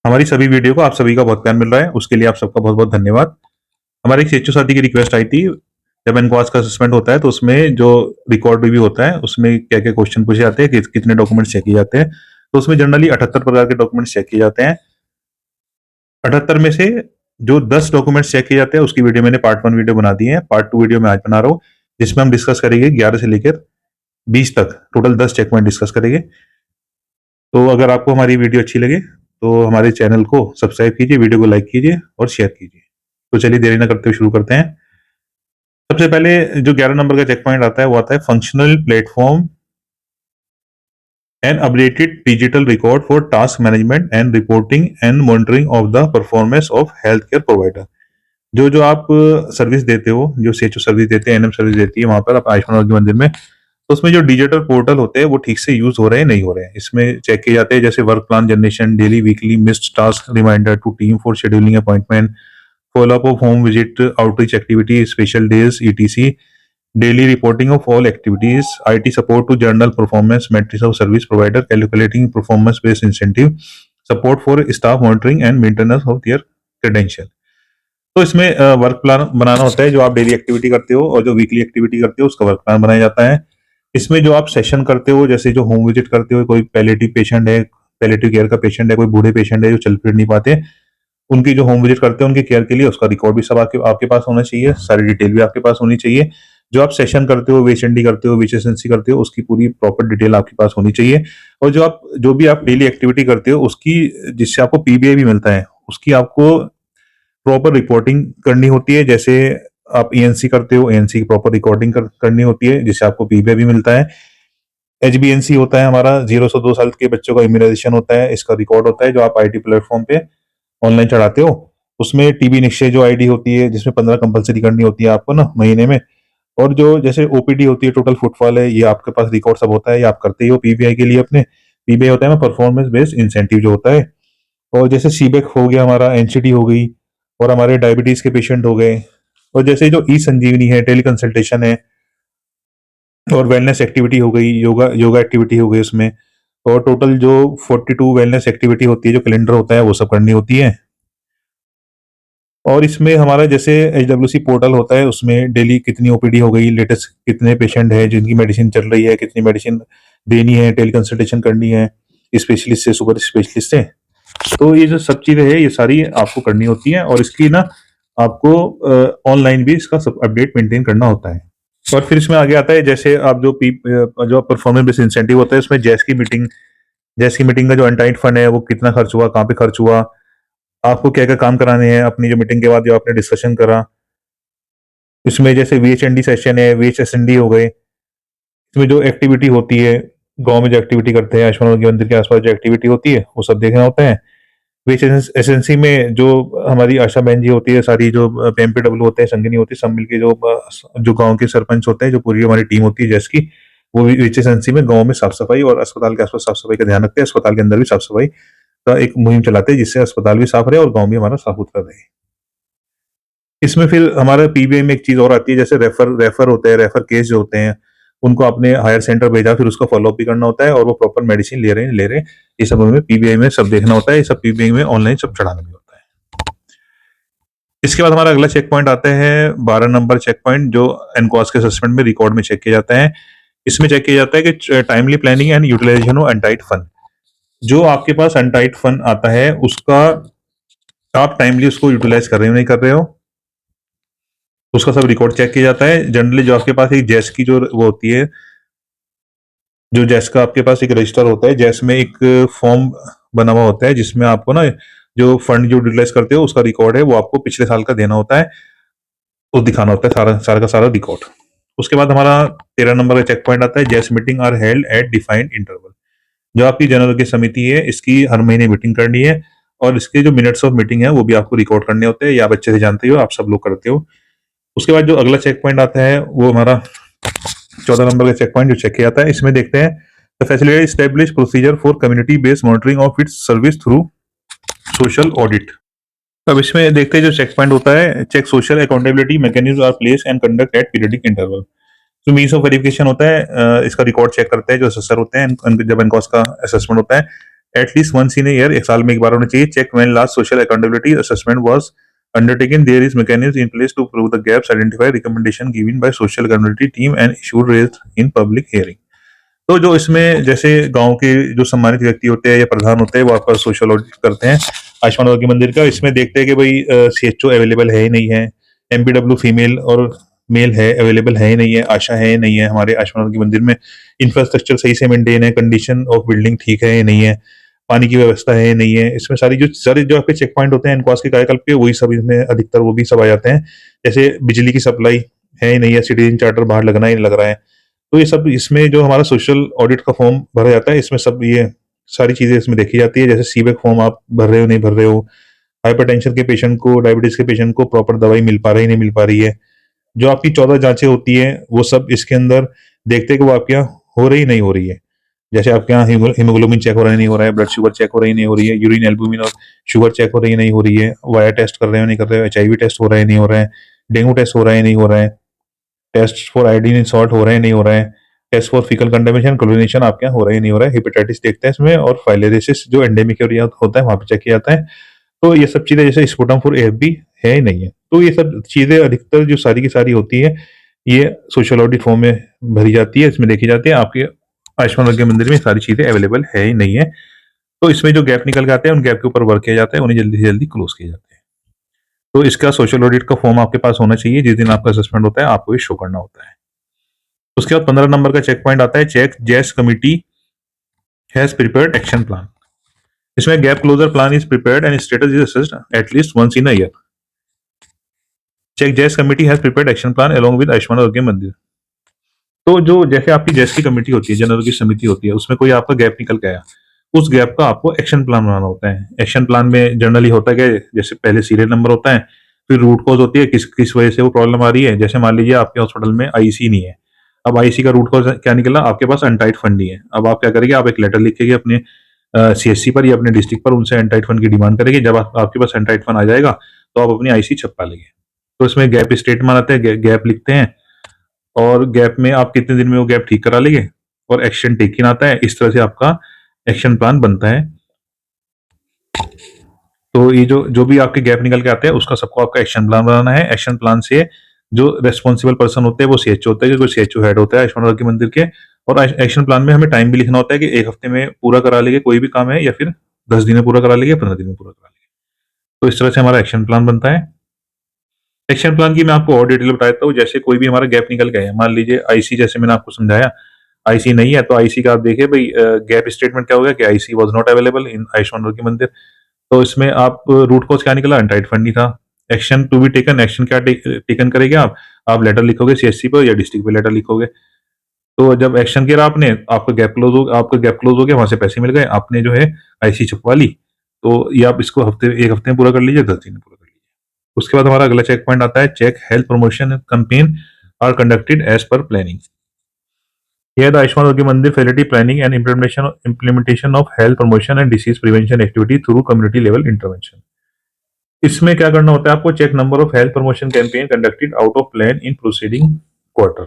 हमारी सभी वीडियो को आप सभी का बहुत प्यार मिल रहा है, उसके लिए आप सबका बहुत-बहुत धन्यवाद। हमारे एक सीएचओ साथी की रिक्वेस्ट आई थी, जब एनक्वास का असेसमेंट होता है, तो उसमें जो रिकॉर्ड रिव्यू होता है, उसमें क्या-क्या क्वेश्चन पूछे जाते हैं, कितने डॉक्यूमेंट्स चेक किए जाते हैं। तो उसमें जनरली 78 प्रकार के डॉक्यूमेंट्स चेक किए जाते हैं। 78 में से जो 10 डॉक्यूमेंट्स चेक किए जाते हैं, उसकी वीडियो मैंने पार्ट 1 वीडियो बना दी है। पार्ट 2 वीडियो मैं आज बना रहा हूँ, जिसमें हम डिस्कस करेंगे 11 से लेकर 20 तक, टोटल 10 चेक पॉइंट डिस्कस करेंगे। तो अगर आपको हमारी वीडियो अच्छी लगे, तो हमारे चैनल को सब्सक्राइब कीजिए, वीडियो को लाइक कीजिए और शेयर कीजिए। तो चलिए देरी ना करते हुए शुरू करते हैं। सबसे पहले जो 11 नंबर का चेक पॉइंट आता है, वो आता है functional platform and updated digital record for task management and reporting and monitoring of the performance of health care provider. जो आप सर्विस देते हो, जो सीएचओ सर्विस देते हैं, एनएम सर्विस देती है वहां पर आप आयुष्मान आरोग्य मंदिर में, तो उसमें जो डिजिटल पोर्टल होते हैं वो ठीक से यूज हो रहे हैं नहीं हो रहे हैं, इसमें चेक किए जाते हैं। जैसे work plan generation, daily weekly missed task reminder to team for scheduling appointment, follow-up of home visit, outreach activity, special days, etc., daily reporting of all activities, IT support to journal performance, metrics of service provider, calculating performance-based incentive, support for staff monitoring and maintenance of their credential। तो इसमें work plan बनाना होता है, जो आप daily activity करते हो और जो वीकली एक्टिविटी करते हो उसका वर्क प्लान बनाया जाता है। इसमें जो आप सेशन करते हो, जैसे जो होम विजिट करते हो, कोई पैलिएटिव पेशेंट है, पैलिएटिव केयर का पेशेंट है, कोई बूढ़े पेशेंट है जो चल फिर नहीं पाते, उनकी जो होम विजिट करते हैं उनकी केयर के लिए उसका रिकॉर्ड भी सब आपके आपके पास होना चाहिए, सारी डिटेल भी आपके पास होनी चाहिए। जो आप सेशन करते हो, वेच-एनडी करते हो, विच-एसेंसी करते हो, उसकी पूरी प्रॉपर डिटेल आपके पास होनी चाहिए। और जो भी आप डेली एक्टिविटी करते हो उसकी, जिससे आपको पीबीआई भी मिलता है, उसकी आपको प्रॉपर रिपोर्टिंग करनी होती है। जैसे आप ईएनसी करते हो, ईएनसी की प्रॉपर रिकॉर्डिंग करनी होती है, जिससे आपको पीबीआई भी मिलता है। एचबीएनसी होता है हमारा, 0 से 2 साल के बच्चों का इम्यूनाइजेशन होता है, इसका रिकॉर्ड होता है जो आप आईटी प्लेटफॉर्म पे ऑनलाइन चढ़ाते हो। उसमें टीबी निश्चय जो आईडी होती है, जिसमें 15 कंपलसरी करनी होती है आपको ना महीने में। और जो जैसे ओपीडी होती है, टोटल फुटफॉल है, ये आपके पास रिकॉर्ड सब होता है, ये आप करते ही हो पीबीआई के लिए अपने। पीबीआई होता है ना परफॉर्मेंस बेस्ड इंसेंटिव जो होता है। और जैसे सीबेक हो गया हमारा, एनसीडी हो गई, और हमारे डायबिटीज के पेशेंट हो गए, और जैसे जो ई संजीवनी है, टेली कंसल्टेशन है, और वेलनेस एक्टिविटी हो गई, योगा योगा एक्टिविटी हो गई उसमें। और टोटल जो 42 वेलनेस एक्टिविटी होती है, जो कैलेंडर होता है, वो सब करनी होती है। और इसमें हमारा जैसे एचडब्ल्यूसी पोर्टल होता है, उसमें डेली कितनी ओपीडी हो गई, लेटेस्ट कितने पेशेंट है जिनकी मेडिसिन चल रही है, कितनी मेडिसिन देनी है, टेली कंसल्टेशन करनी है स्पेशलिस्ट से, सुपर स्पेशलिस्ट से। तो ये जो सब चीजें है, ये सारी आपको करनी होती है, और इसकी ना आपको ऑनलाइन भी इसका सब अपडेट मेंटेन करना होता है। और फिर इसमें आगे आता है, जैसे आप जो परफॉर्मेंस बेस्ड इंसेंटिव होता है, उसमें जैस की मीटिंग का जो अनटाइड फंड है, वो कितना खर्च हुआ, कहाँ पे खर्च हुआ, आपको क्या क्या काम कराने हैं अपनी जो मीटिंग के बाद जो आपने डिस्कशन करा। इसमें जैसे वीएचएनडी सेशन है, वीएचएसएनडी हो गए, इसमें जो एक्टिविटी होती है, गांव में जो एक्टिविटी करते हैं, आयुष्मान के मंदिर के आसपास जो एक्टिविटी होती है, वो सब देखना होता है। वीएचएसएनसी में जो हमारी आशा बहन जी होती है, सारी जो पीएमपीडब्ल्यू होते हैं, संगिनी होती है, सब मिलके जो गांव के सरपंच होते हैं, जो पूरी हमारी टीम होती है जैस की, वो वीएचएसएनसी में गांव में साफ सफाई और अस्पताल के आसपास साफ सफाई का ध्यान रखते हैं। अस्पताल के अंदर भी साफ सफाई का एक मुहिम चलाते हैं, जिससे अस्पताल भी साफ रहे और गांव भी हमारा साफ सुथरा रहे। इसमें फिर हमारा पीबीआई में एक चीज और आती है, जैसे रेफर होते हैं, रेफर केस जो होते हैं, उनको आपने हायर सेंटर भेजा, फिर उसका फॉलोअप भी करना होता है, और वो प्रॉपर मेडिसिन ले रहे हैं ले रहे हैं, ये सब हमें पीबीआई में सब देखना होता है। ये सब पीबीआई में ऑनलाइन सब चढ़ाना भी होता है। इसके बाद हमारा अगला चेक पॉइंट आता है 12 नंबर चेक पॉइंट, जो एनक्वास के असेसमेंट में रिकॉर्ड में चेक किया जाता है। इसमें चेक किया जाता है कि timely planning and utilisation of untied fund. जो आपके पास अनटाइड फंड आता है, उसका आप टाइमली उसको यूटिलाइज कर रहे हो नहीं कर रहे हो, उसका सब रिकॉर्ड चेक किया जाता है। जनरली जो आपके पास एक जैस की जो वो होती है, जो जैस का आपके पास एक रजिस्टर होता है, जैस में एक फॉर्म बना हुआ होता है, जिसमें आपको ना जो फंड जो यूटिलाइज करते हो उसका रिकॉर्ड है, वो आपको पिछले साल का देना होता है, वो दिखाना होता है सारा सारा का सारा रिकॉर्ड। उसके बाद हमारा 13 नंबर का चेक पॉइंट आता है, जैस meeting are held at defined interval. जो आपकी जनरल की समिति है, इसकी हर महीने मीटिंग करनी है, और इसके जो मिनट्स ऑफ मीटिंग है वो भी आपको रिकॉर्ड करने होते हैं, या आप अच्छे से जानते हो, आप सब लोग करते हो। उसके बाद जो अगला चेक पॉइंट आता है, वो हमारा 14 नंबर का चेक पॉइंट जो चेक किया जाता है, इसमें देखते हैं the facility establish procedure for community based monitoring of its service through social audit. अब इसमें देखते हैं जो चेक पॉइंट होता है, check social accountability mechanism are place and conduct at periodic interval. जो मीन्स ऑफ वेरिफिकेशन होता है, इसका रिकॉर्ड चेक करते हैं जो असेसर होते हैं जब इनका उसका असेसमेंट होता है। एटलीस्ट वंस इन ईयर, एक साल में एक बार होना चाहिए। Check when last social accountability assessment was undertaken, there is mechanism in place to prove the gaps, identify recommendation given by social accountability team and issued raised in public hearing. तो जो इसमें जैसे गांव के जो सम्मानित व्यक्ति होते हैं या प्रधान होते हैं वो आपका सोशल ऑडिट करते हैं आयुष्मान आरोग्य मंदिर का। इसमें देखते हैं कि भाई सीएचओ अवेलेबल है ही नहीं है, एमपीडब्ल्यू फीमेल और मेल है अवेलेबल है ही नहीं है, आशा है ही नहीं है हमारे आयुष्मान आरोग्य मंदिर में, इंफ्रास्ट्रक्चर सही से मेंटेन है, कंडीशन ऑफ बिल्डिंग ठीक है या नहीं है, पानी की व्यवस्था है या नहीं है। इसमें सारे जो आपके चेक पॉइंट होते हैं इनक्वास के कायाकल्प के, वही सब इसमें अधिकतर वो भी सब आ जाते हैं। जैसे बिजली की सप्लाई है ही नहीं है, सिटीजन चार्टर बाहर लगना ही नहीं लग रहा है। तो ये सब इसमें जो हमारा सोशल ऑडिट का फॉर्म भरा जाता है इसमें सब ये सारी चीजें इसमें देखी जाती है। जैसे सीबेक फॉर्म आप भर रहे हो नहीं भर रहे हो, हाइपरटेंशन के पेशेंट को, डायबिटीज के पेशेंट को प्रॉपर दवाई मिल पा रही नहीं मिल पा रही है। जो आपकी 14 जांचें होती है वो सब इसके अंदर देखते हैं कि वो आपके यहाँ हो रही नहीं हो रही है। जैसे आपके यहाँ हीमोग्लोबिन चेक हो रहा है नहीं हो रहा है, ब्लड शुगर चेक हो रही नहीं हो रही है, यूरिन एल्बुमिन और शुगर चेक हो रही नहीं हो रही है, वाया टेस्ट कर रहे हो नहीं कर रहे हो, एचआईवी टेस्ट हो रहा है नहीं हो रहा है, डेंगू टेस्ट हो रहा है नहीं हो रहा है, test for iodine in salt हो रहे हैं नहीं हो रहा है, test for faecal contamination chlorination आपके यहाँ हो रहा है नहीं हो रहा है, हेपेटाइटिस देखते हैं इसमें, और फाइलेरिसिस जो एंडेमिक एरिया होता है वहां पे चेक किया जाता है। तो ये सब चीजें जैसे स्पुटम फॉर एएफबी है ही नहीं है। तो ये सब चीजें अधिकतर जो सारी की सारी होती है ये सोशल ऑडिट फॉर्म में भरी जाती है, इसमें देखी जाती है। आपके आयुष्मान आरोग्य मंदिर में सारी चीजें अवेलेबल है ही नहीं है। तो इसमें जो गैप निकल के आते हैं उन गैप के ऊपर वर्क किया जाता है, उन्हें जल्दी से जल्दी क्लोज किया जाता है। तो इसका सोशल ऑडिट का फॉर्म आपके पास होना चाहिए, जिस दिन आपका असेसमेंट होता है आपको ये शो करना होता है। उसके बाद 15 नंबर का चेक पॉइंट आता है, check JAS committee has prepared action plan. इसमें gap closure plan is prepared and status is assessed at least once in a year. Check JAS committee has prepared action plan along with Ayushman Arogya Mandir. तो जो जैसे आपकी जैस की committee होती है, जन आरोग्य समिति होती है, उसमें कोई आपका गैप निकल के आया, उस गैप का आपको एक्शन प्लान बनाना होता है। एक्शन प्लान में जनरली होता है कि जैसे पहले सीरियल नंबर होता है, फिर रूट कॉज होती है, किस किस वजह से वो प्रॉब्लम आ रही है। जैसे मान लीजिए आपके हॉस्पिटल में आईसी नहीं है, अब आईसी का रूट कॉज क्या निकला, आपके पास अनटाइड फंड नहीं है। अब आप क्या करेंगे, आप एक लेटर लिखेंगे अपने सीएससी पर या अपने डिस्ट्रिक्ट पर, उनसे अनटाइड फंड की डिमांड करेंगे। जब आपके पास अनटाइड फंड आ जाएगा तो आप अपनी आईसी छपा लेंगे। तो इसमें गैप स्टेटमेंट आते हैं, गैप लिखते हैं, और गैप में आप कितने दिन में वो गैप ठीक करा लेंगे, और एक्शन टेकन आता है। इस तरह से आपका एक्शन प्लान बनता है। तो ये जो जो भी आपके गैप निकल के आते हैं उसका सबको आपका एक्शन प्लान बनाना है। एक्शन प्लान से जो रेस्पॉन्सिबल पर्सन होते हैं वो सीएचओ होता है, कोई सीएचओ हेड होता है आयुष्मान आरोग्य मंदिर के। और एक्शन प्लान में हमें टाइम भी लिखना होता है कि एक हफ्ते में पूरा करा लेंगे कोई भी काम है, या फिर 10 दिन में पूरा करा लेंगे, 15 दिन में पूरा करा लेंगे। तो इस तरह से हमारा एक्शन प्लान बनता है। एक्शन प्लान की मैं आपको और डिटेल बता देता हूँ। जैसे कोई भी हमारा गैप निकल गया है, मान लीजिए आईसी, जैसे मैंने आपको समझाया आईसी नहीं है, तो आईसी का आप देखिए भाई गैप स्टेटमेंट क्या हो गया कि IC was not available in Ayushman Arogya Mandir. तो इसमें आप रूट कॉज क्या निकला, अनटाइड फंड नहीं था। Action to be taken, action क्या टेकन करेंगे आप लेटर लिखोगे सीएससी पर या डिस्ट्रिक्ट पे लेटर लिखोगे। तो जब एक्शन किया आपने, आपका गैप क्लोज हो गया, वहां से पैसे मिल गए, आपने जो है आईसी छपवा ली। तो ये आप इसको एक हफ्ते में पूरा कर लीजिए, 10 दिन में पूरा कर लीजिए। उसके बाद हमारा अगला चेक पॉइंट आता है, check health promotion campaign are conducted as per planning. Here the Ayushman Arogya Mandir facility planning and implementation of health promotion and disease prevention activity through community level intervention। इसमें क्या करना होता है आपको, check number of health promotion campaign conducted out of plan in proceeding quarter.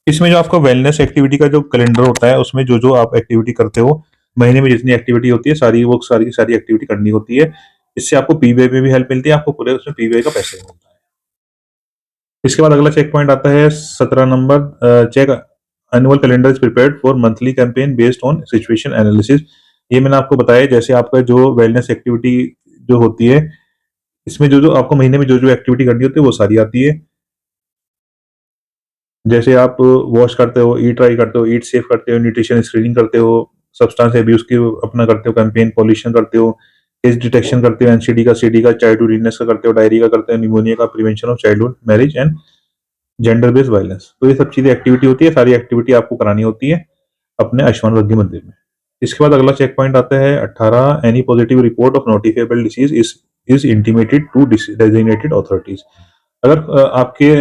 इसमें जो आपका wellness activity का जो कैलेंडर होता है उसमें जो जो आप एक्टिविटी करते हो, महीने में जितनी एक्टिविटी होती है सारी की सारी एक्टिविटी करनी होती है। इससे आपको पीवीआई में भी हेल्प मिलती है, आपको पूरे उसमें पीवीआई का पैसा भी मिलता है। इसके बाद अगला चेक पॉइंट आता है 17 number, check annual calendar is prepared for monthly campaign based on situation analysis. ये मैंने आपको बताया, जैसे आपका जो वेलनेस एक्टिविटी जो होती है इसमें जो जो आपको महीने में जो जो एक्टिविटी करनी होती है वो सारी आती है। जैसे आप वॉश करते हो, ईट ट्राई करते हो, ईट सेफ करते हो, न्यूट्रिशन स्क्रीनिंग करते हो, सब्सटेंस एब्यूज की अपना करते हो कैंपेन, पॉल्यूशन करते हो, केस डिटेक्शन करते हो, एनसीडी का, सीडी का, चाइल्डहुड इलनेस का करते हो, डायरी का करते हो, निमोनिया का, prevention of childhood marriage and gender based violence. तो ये सब चीजें एक्टिविटी होती है, सारी एक्टिविटी आपको करानी होती है अपने आयुष्मान आरोग्य मंदिर में। इसके बाद अगला चेक पॉइंट आता है 18, any positive report of notifiable disease is intimated to designated authorities. अगर आपके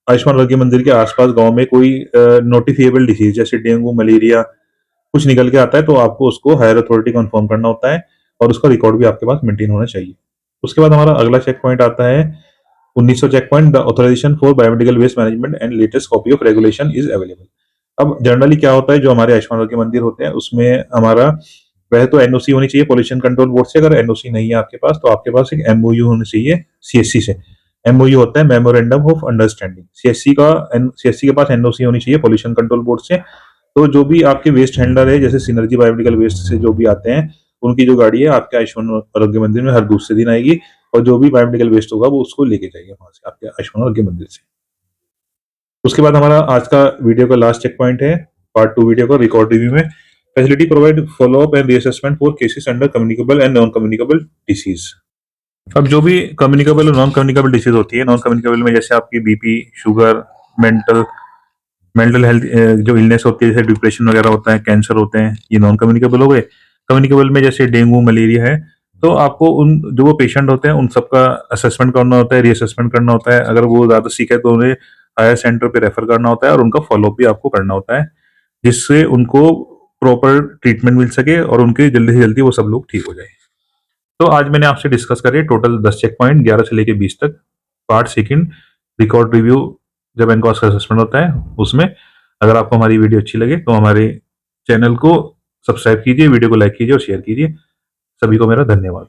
आयुष्मान आरोग्य मंदिर के आसपास गांव में कोई नोटिफिएबल डिसीज जैसे डेंगू, मलेरिया कुछ निकल के आता है, तो आपको उसको हायर अथॉरिटी को इन्फॉर्म करना होता है, और उसका रिकॉर्ड भी आपके पास मेंटेन होना चाहिए। उसके बाद हमारा अगला चेक पॉइंट आता है 1900 check point, the authorisation for biomedical waste management and latest copy of regulation is available. अब जनरली क्या होता है, जो हमारे आयुष्मान आरोग्य मंदिर होते हैं उसमें हमारा वैसे तो एनओसी होनी चाहिए पोल्यूशन कंट्रोल बोर्ड से, अगर एनओसी नहीं है आपके पास तो आपके पास एक एमओयू होनी चाहिए सीएससी से। एमओयू होता है मेमोरेंडम ऑफ अंडरस्टैंडिंग। सीएससी के पास एनओसी होनी चाहिए पोल्यूशन कंट्रोल बोर्ड से। तो जो भी आपके वेस्ट हैंडलर है, जैसे सिनर्जी बायोमेडिकल वेस्ट से जो भी आते हैं, उनकी जो गाड़ी है आपके आयुष्मान आरोग्य मंदिर में हर दूसरे दिन आएगी, और जो भी बायोमेडिकल वेस्ट होगा वो उसको लेके जाएंगे वहां से आपके आयुष्मान आरोग्य मंदिर से। उसके बाद हमारा आज का वीडियो का लास्ट चेक पॉइंट है, पार्ट 2 वीडियो का रिकॉर्ड रिव्यू में। Facility provide follow up and reassessment for cases under communicable and non communicable disease. अब जो भी कम्युनिकेबल और नॉन कम्युनिकेबल डिसीज होती है, नॉन कम्युनिकेबल में जैसे आपकी BP, sugar, mental mental health जो इलनेस होती है, जैसे डिप्रेशन वगैरह होता है, कैंसर होते हैं, ये नॉन कम्युनिकेबल हो गए। कम्युनिकेबल में जैसे डेंगू, मलेरिया है, तो आपको उन जो वो पेशेंट होते हैं उन सबका असेसमेंट करना होता है, रीअसेसमेंट करना होता है। अगर वो ज्यादा सीख है तो उन्हें हायर सेंटर पे रेफर करना होता है, और उनका फॉलोअप भी आपको करना होता है, जिससे उनको प्रॉपर ट्रीटमेंट मिल सके और उनके जल्दी से जल्दी वो सब लोग ठीक हो जाए। तो आज मैंने आपसे डिस्कस करे टोटल 10 चेक पॉइंट, 11 से लेके 20 तक। पार्ट सेकंड रिकॉर्ड रिव्यू, जब एनकॉस का असेसमेंट होता है उसमें। अगर आपको हमारी वीडियो अच्छी लगे तो हमारे चैनल को सब्सक्राइब कीजिए, वीडियो को लाइक कीजिए और शेयर कीजिए। सभी को मेरा धन्यवाद।